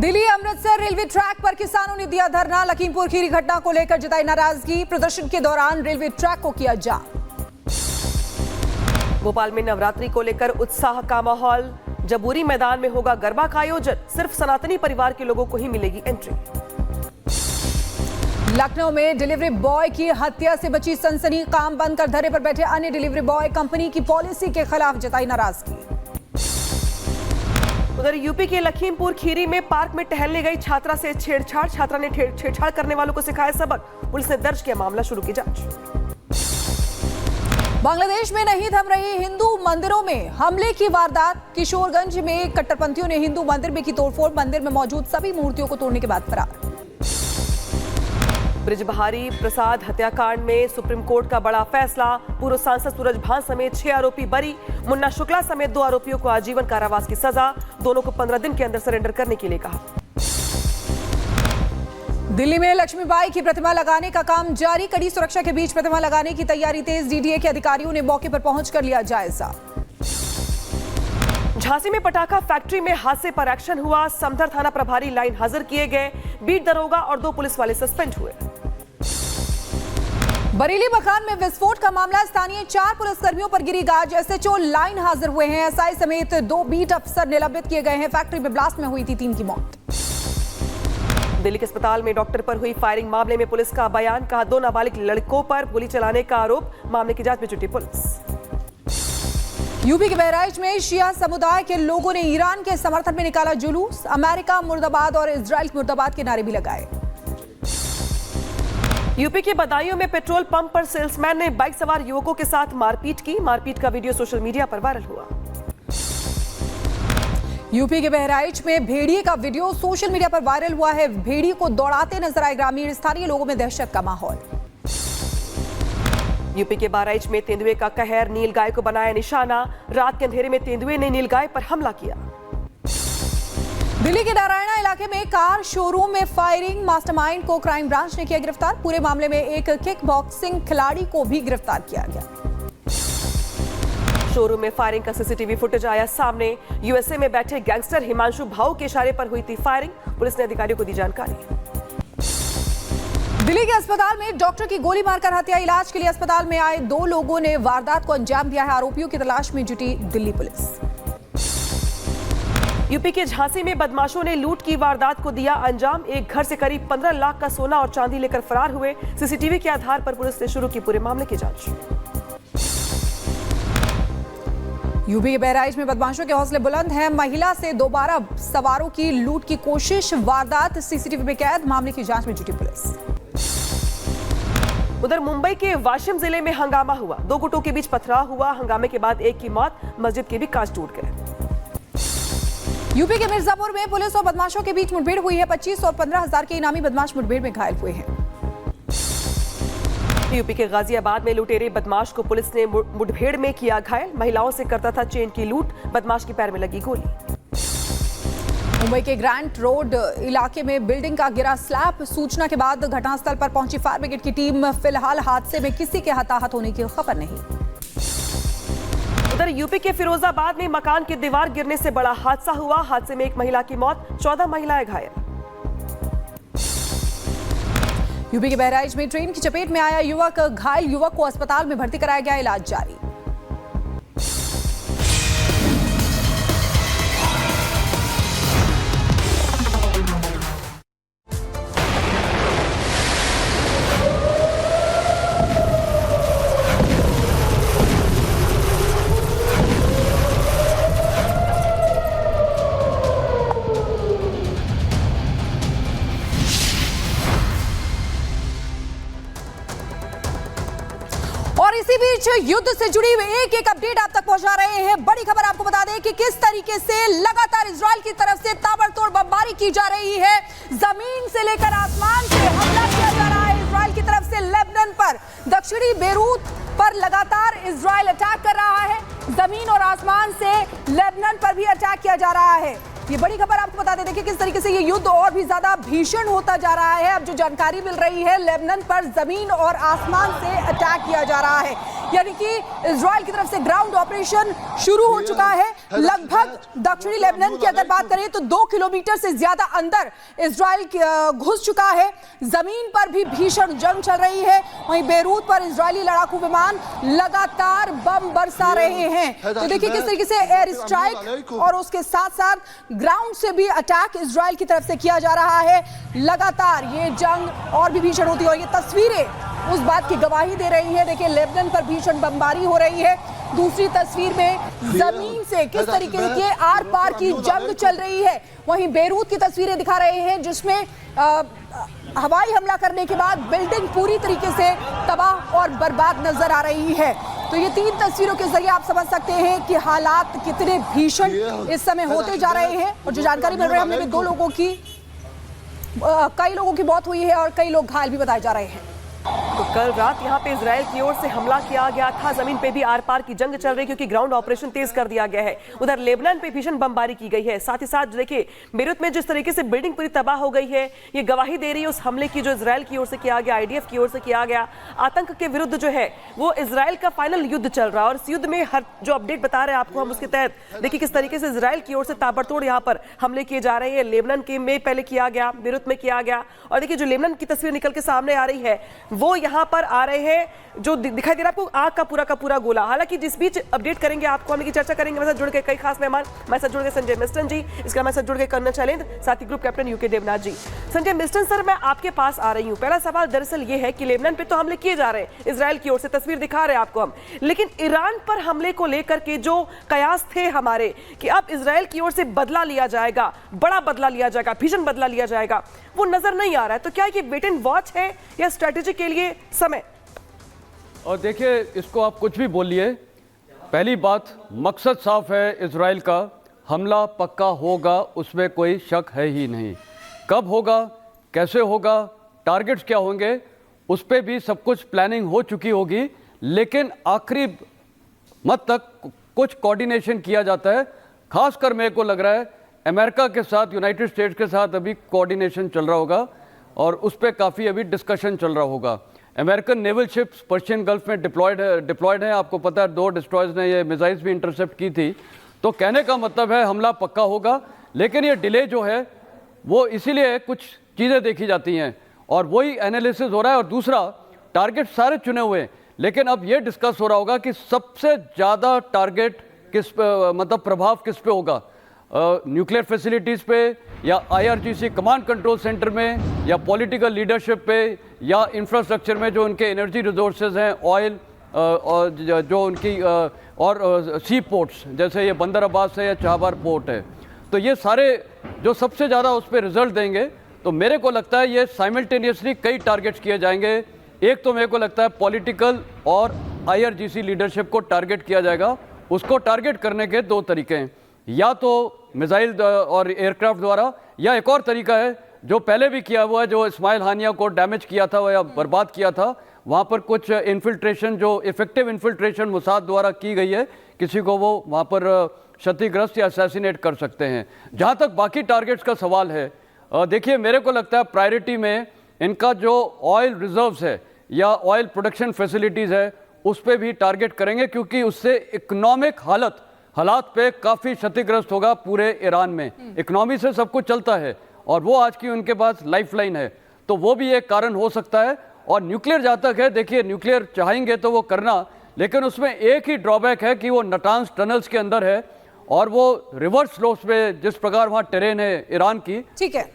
Delhi Amritsar railway track पर किसानों ने दिया धरना। लखीमपुर खीरी घटना को लेकर जताई नाराजगी। प्रदर्शन के दौरान रेलवे ट्रैक को किया जाम। भोपाल में नवरात्रि को लेकर उत्साह का माहौल। जबूरी मैदान में होगा गरबा का आयोजन। सिर्फ सनातनी परिवार के लोगों को ही मिलेगी एंट्री। लखनऊ में डिलीवरी बॉय की हत्या से बची सनसनी। काम बंद कर धरने पर बैठे अन्य डिलीवरी बॉय कंपनी की पॉलिसी के खिलाफ जताई नाराजगी। उधर यूपी के लखीमपुर खीरी में पार्क में टहलने गई छात्रा से छेड़छाड़। छात्रा ने छेड़छाड़ करने वालों को सिखाया सबक। पुलिस ने दर्ज किया मामला, शुरू की जांच। बांग्लादेश में नहीं थम रही हिंदू मंदिरों में हमले की वारदात। किशोरगंज में कट्टरपंथियों ने हिंदू मंदिर में की तोड़फोड़। मंदिर में मौजूद सभी मूर्तियों को तोड़ने के बाद फरार। ब्रिजबहारी प्रसाद हत्याकांड में सुप्रीम कोर्ट का बड़ा फैसला। पूर्व सांसद सूरज भान समेत 6 आरोपी बरी। मुन्ना शुक्ला समेत 2 आरोपियों को आजीवन कारावास की सजा। दोनों को 15 दिन के अंदर सरेंडर करने के लिए कहा। दिल्ली में लक्ष्मीबाई की प्रतिमा लगाने का काम जारी। कड़ी सुरक्षा के बीच प्रतिमा लगाने की तैयारी तेज। डीडीए के अधिकारियों ने मौके पर पहुंचकर लिया जायजा। झांसी में पटाखा फैक्ट्री में हादसे पर एक्शन हुआ। समधर थाना प्रभारी लाइन हाजिर किए गए। बीट दरोगा और 2 पुलिस वाले सस्पेंड हुए। बरेली मकान में विस्फोट का मामला। स्थानीय 4 पुलिसकर्मियों पर गिरी गाज। एसएचओ लाइन हाजिर हुए हैं। एसआई समेत 2 बीट अफसर निलंबित किए गए हैं। फैक्ट्री में ब्लास्ट में हुई थी 3 की मौत। दिल्ली के अस्पताल में डॉक्टर पर हुई फायरिंग मामले में पुलिस का बयान। कहा 2 नाबालिग लड़कों पर गोली चलाने का आरोप। मामले की जांच में जुटी पुलिस। यूपी के बहराइच में शिया समुदाय के लोगों ने ईरान के समर्थन में निकाला जुलूस। अमेरिका मुर्दाबाद और इजराइल मुर्दाबाद के नारे भी लगाए। यूपी के बदायूं में पेट्रोल पंप पर सेल्समैन ने बाइक सवार युवकों के साथ मारपीट की। मारपीट का वीडियो सोशल मीडिया पर वायरल हुआ। यूपी के बहराइच में भेड़िए का वीडियो सोशल मीडिया पर वायरल हुआ है। भेड़िए को दौड़ाते नजर आए ग्रामीण। स्थानीय लोगों में दहशत का माहौल। यूपी के बहराइच में तेंदुए का कहर। नीलगाय को बनाया निशाना। रात के अंधेरे में तेंदुए ने नीलगाय पर हमला किया। दिल्ली के नारायणा इलाके में कार शोरूम में फायरिंग। मास्टरमाइंड को क्राइम ब्रांच ने किया गिरफ्तार। पूरे मामले में एक किक बॉक्सिंग खिलाड़ी को भी गिरफ्तार किया गया। शोरूम में फायरिंग का सीसीटीवी फुटेज आया सामने। यूएसए में बैठे गैंगस्टर हिमांशु भाऊ के इशारे पर हुई थी फायरिंग। पुलिस ने अधिकारियों को दी जानकारी। दिल्ली के अस्पताल में डॉक्टर की गोली मारकर हत्या। इलाज के लिए अस्पताल में आए 2 लोगों ने वारदात को अंजाम दिया है। आरोपियों की तलाश में जुटी दिल्ली पुलिस। यूपी के झांसी में बदमाशों ने लूट की वारदात को दिया अंजाम। एक घर से करीब 15 लाख का सोना और चांदी लेकर फरार हुए। सीसीटीवी के आधार पर पुलिस ने शुरू की पूरे मामले की जांच। यूपी के बहराइच में बदमाशों के हौसले बुलंद हैं। महिला से दोबारा सवारों की लूट की कोशिश। वारदात सीसीटीवी में कैद। मामले की जांच में जुटी पुलिस। उधर मुंबई के वाशिम जिले में हंगामा हुआ। 2 गुटों के बीच पथराव हुआ। हंगामे के बाद एक की मौत। मस्जिद के भी कांच टूट गए। यूपी के मिर्जापुर में पुलिस और बदमाशों के बीच मुठभेड़ हुई है। 25 और 15,000 के इनामी बदमाश मुठभेड़ में घायल हुए हैं। यूपी के गाजियाबाद में लुटेरे बदमाश को पुलिस ने मुठभेड़ में किया घायल। महिलाओं से करता था चेन की लूट। बदमाश के पैर में लगी गोली। मुंबई के ग्रैंड रोड इलाके में बिल्डिंग का गिरा स्लैब। सूचना के बाद घटनास्थल पर पहुंची फायर ब्रिगेड की टीम। फिलहाल हादसे में किसी के हताहत होने की खबर नहीं। उधर यूपी के फिरोजाबाद में मकान की दीवार गिरने से बड़ा हादसा हुआ। हादसे में एक महिला की मौत, 14 महिलाएं घायल। यूपी के बहराइच में ट्रेन की चपेट में आया युवक घायल। युवक को अस्पताल में भर्ती कराया गया। इलाज जारी। और इसी बीच युद्ध से जुड़ी एक अपडेट आप तक पहुंचा रहे हैं। बड़ी खबर आपको बता दें कि किस तरीके से लगातार इजराइल की तरफ से ताबड़तोड़ बमबारी की जा रही है। जमीन से लेकर आसमान से हमला किया जा रहा है इजराइल की तरफ से लेबनान पर। दक्षिणी बेरूत पर लगातार इजराइल अटैक कर रहा है। जमीन और आसमान से लेबनान पर भी अटैक किया जा रहा है। ये बड़ी खबर आपको बता दें, देखिए किस तरीके से ये युद्ध और भी ज्यादा भीषण होता जा रहा है। अब जो जानकारी मिल रही है, लेबनान पर जमीन और आसमान से अटैक किया जा रहा है, यानी कि इजराइल की तरफ से ग्राउंड ऑपरेशन शुरू हो चुका है। लगभग दक्षिणी लेबनान की अगर बात करें तो 2 किलोमीटर से ज्यादा अंदर इजराइल घुस चुका है। जमीन पर भी भीषण जंग चल रही है। वहीं बेरूत पर इजरायली लड़ाकू विमान लगातार बम बरसा रहे हैं। तो देखिए किस तरीके से एयर स्ट्राइक और उसके साथ साथ ग्राउंड से भी अटैक इजराइल की तरफ से किया जा रहा है। लगातार ये जंग और भी भीषण होती है। ये तस्वीरें उस बात की गवाही दे रही है। देखिए लेबनान पर भीषण बमबारी हो रही है। दूसरी तस्वीर में जमीन से किस तरीके के आर पार की जंग चल रही है। वहीं बेरूत की तस्वीरें दिखा रहे हैं जिसमें हवाई हमला करने के बाद बिल्डिंग पूरी तरीके से तबाह और बर्बाद नजर आ रही है। तो ये 3 तस्वीरों के जरिए आप समझ सकते हैं कि हालात कितने भीषण इस समय होते जा रहे हैं। और जो जानकारी मिल रही है, हमने भी 2 लोगों की कई लोगों की मौत हुई है और कई लोग घायल भी बताए जा रहे हैं। तो कल रात यहाँ पे इजराइल की ओर से हमला किया गया था। जमीन पे भी आर पार की जंग चल रही क्योंकि ग्राउंड ऑपरेशन तेज कर दिया गया है। उधर लेबनान पे भीषण बमबारी की गई है। साथ ही साथ देखिए बेरूत में जिस तरीके से बिल्डिंग पूरी तबाह हो गई है, ये गवाही दे रही है उस हमले की जो इजराइल की ओर से किया गया, आईडीएफ की ओर से किया गया। आतंक के विरुद्ध जो है वो इजराइल का फाइनल युद्ध चल रहा है और इस युद्ध में हर जो अपडेट बता रहे हैं आपको हम, उसके तहत देखिए किस तरीके से इजराइल की ओर से ताबड़तोड़ यहाँ पर हमले किए जा रहे हैं। लेबनान के में पहले किया गया, बेरूत में किया गया। और देखिए जो लेबनान की तस्वीर निकल के सामने आ रही है वो यहाँ पर आ रहे हैं। जो दिखाई दे रहा है आपको आग का पूरा गोला। हालांकि जिस बीच अपडेट करेंगे आपको, हम चर्चा करेंगे मेरे साथ जुड़ के कई खास मेहमान। हमारे साथ जुड़ गए संजय मिस्टन जी, इसके हमारे साथ जुड़ गए कर्नल शैलेंद्र, साथ ही ग्रुप कैप्टन यूके देवनाथ जी। संजय मिस्टन सर, मैं आपके पास आ रही हूँ। पहला सवाल दरअसल ये है कि लेबनान पे तो हमले किए जा रहे हैं इजराइल की ओर से, तस्वीर दिखा रहे हैं आपको हम, लेकिन ईरान पर हमले को लेकर के जो कयास थे हमारे कि अब इजराइल की ओर से बदला लिया जाएगा, बड़ा बदला लिया जाएगा, भीषण बदला लिया जाएगा, वो नजर नहीं आ रहा है। तो क्या ये वेट एंड वॉच है या स्ट्रेटेजी के लिए समय? और देखिए, इसको आप कुछ भी बोलिए, पहली बात मकसद साफ है, इजराइल का हमला पक्का होगा, उसमें कोई शक है ही नहीं। कब होगा, कैसे होगा, टारगेट्स क्या होंगे, उस पर भी सब कुछ प्लानिंग हो चुकी होगी, लेकिन आखिरी मत तक कुछ कोऑर्डिनेशन किया जाता है। खासकर मेरे को लग रहा है अमेरिका के साथ, यूनाइटेड स्टेट्स के साथ अभी कोऑर्डिनेशन चल रहा होगा और उस पर काफ़ी अभी डिस्कशन चल रहा होगा। American naval ships Persian gulf में डिप्लॉयड है। आपको पता है 2 डिस्ट्रॉयर्स ने ये मिसाइल्स भी इंटरसेप्ट की थी। तो कहने का मतलब है हमला पक्का होगा, लेकिन ये डिले जो है वो इसीलिए कुछ चीज़ें देखी जाती हैं और वही एनालिसिस हो रहा है। और दूसरा, टारगेट सारे चुने हुए हैं, लेकिन अब ये डिस्कस हो रहा होगा कि सबसे ज़्यादा टारगेट किस पे, मतलब प्रभाव किस पे होगा, न्यूक्लियर फैसिलिटीज़ पे या IRGC कमांड कंट्रोल सेंटर में या पॉलिटिकल लीडरशिप पे या इंफ्रास्ट्रक्चर में जो उनके एनर्जी रिसोर्सेज हैं, ऑयल और जो उनकी और सी पोर्ट्स जैसे ये बंदर अब्बास है या चाबार पोर्ट है। तो ये सारे जो सबसे ज़्यादा उस पर रिजल्ट देंगे। तो मेरे को लगता है ये साइमल्टेनियसली कई टारगेट्स किए जाएंगे। एक तो मेरे को लगता है पॉलिटिकल और IRGC लीडरशिप को टारगेट किया जाएगा। उसको टारगेट करने के 2 तरीके हैं, या तो मिसाइल और एयरक्राफ्ट द्वारा, या एक और तरीका है जो पहले भी किया हुआ है, जो इस्माइल हानिया को डैमेज किया था या बर्बाद किया था, वहाँ पर कुछ इन्फिल्ट्रेशन, जो इफेक्टिव इन्फिल्ट्रेशन मोसाद द्वारा की गई है, किसी को वो वहाँ पर क्षतिग्रस्त या असैसिनेट कर सकते हैं। जहाँ तक बाकी टारगेट्स का सवाल है, देखिए मेरे को लगता है प्रायोरिटी में इनका जो ऑयल रिजर्व्स है या ऑयल प्रोडक्शन फैसिलिटीज़ है उस पर भी टारगेट करेंगे, क्योंकि उससे इकोनॉमिक हालात पे काफ़ी क्षतिग्रस्त होगा पूरे ईरान में। इकोनॉमी से सब कुछ चलता है और वो आज की उनके पास लाइफलाइन है, तो वो भी एक कारण हो सकता है। और न्यूक्लियर जहाँ तक है, देखिए न्यूक्लियर चाहेंगे तो वो करना, लेकिन उसमें एक ही ड्रॉबैक है कि वो नटांस टनल्स के अंदर है और वो रिवर्स स्लोप्स पे जिस प्रकार वहाँ टेरेन है ईरान की, ठीक है।